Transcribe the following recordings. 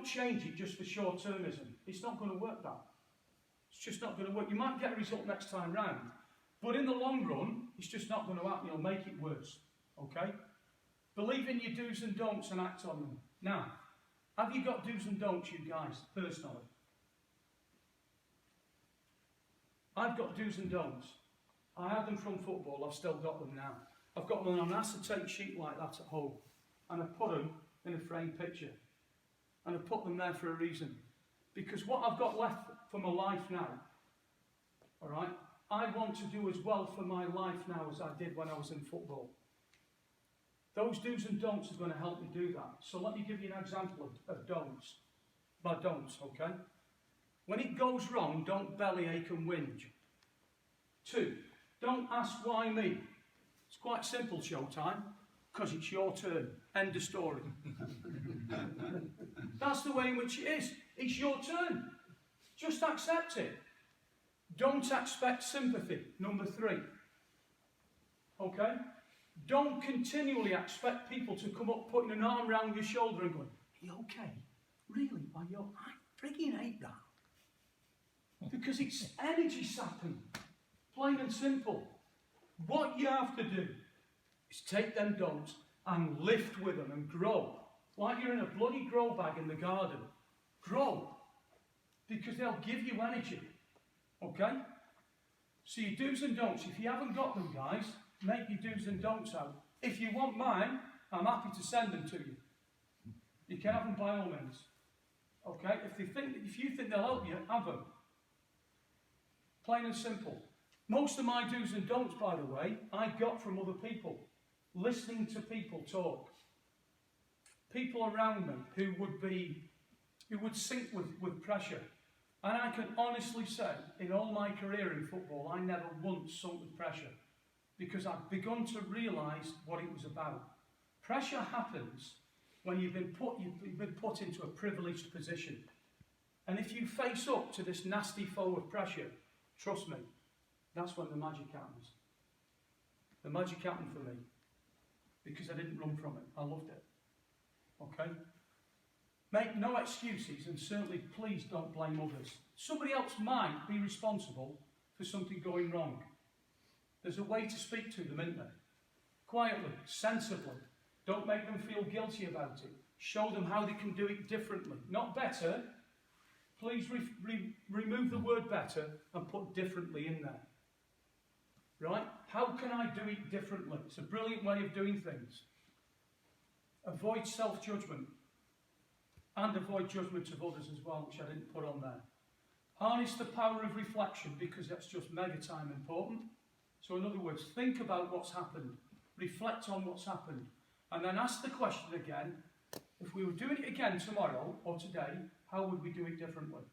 change it just for short-termism. It's not going to work, that. It's just not going to work. You might get a result next time round, but in the long run, it's just not going to happen. You'll make it worse, okay? Believe in your do's and don'ts and act on them. Now, have you got do's and don'ts, you guys, personally? I've got do's and don'ts. I had them from football, I've still got them now. I've got them on an acetate sheet like that at home, and I put them in a framed picture. And I put them there for a reason. Because what I've got left for my life now, all right, I want to do as well for my life now as I did when I was in football. Those do's and don'ts are going to help me do that. So let me give you an example of don'ts. My don'ts, okay? When it goes wrong, don't bellyache and whinge. 2, don't ask why me. It's quite simple, Showtime, because it's your turn. End of story. That's the way in which it is. It's your turn. Just accept it. Don't expect sympathy. Number 3. Okay? Don't continually expect people to come up putting an arm around your shoulder and going, "Are you okay? Really? Why, I freaking hate that." Because it's energy sapping. Plain and simple. What you have to do is take them don'ts and lift with them and grow. Like you're in a bloody grow bag in the garden. Grow. Because they'll give you energy. Okay? So your do's and don'ts, if you haven't got them, guys, make your do's and don'ts out. If you want mine, I'm happy to send them to you. You can have them by all means. Okay? If you think they'll help you, have them. Plain and simple. Most of my do's and don'ts, by the way, I got from other people. Listening to people talk. People around me who would sink with pressure. And I can honestly say, in all my career in football, I never once sunk with pressure. Because I've begun to realise what it was about. Pressure happens when you've been put into a privileged position. And if you face up to this nasty foe of pressure, trust me, that's when the magic happens. The magic happened for me. Because I didn't run from it. I loved it. Okay? Make no excuses, and certainly please don't blame others. Somebody else might be responsible for something going wrong. There's a way to speak to them, isn't there? Quietly, sensibly. Don't make them feel guilty about it. Show them how they can do it differently. Not better. Please remove the word better and put differently in there. Right? How can I do it differently? It's a brilliant way of doing things. Avoid self-judgment. And avoid judgment of others as well, which I didn't put on there. Harness the power of reflection, because that's just mega time important. So in other words, think about what's happened. Reflect on what's happened. And then ask the question again, if we were doing it again tomorrow or today, how would we do it differently?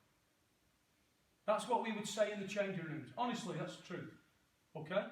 That's what we would say in the changing rooms. Honestly, that's the truth. Okay?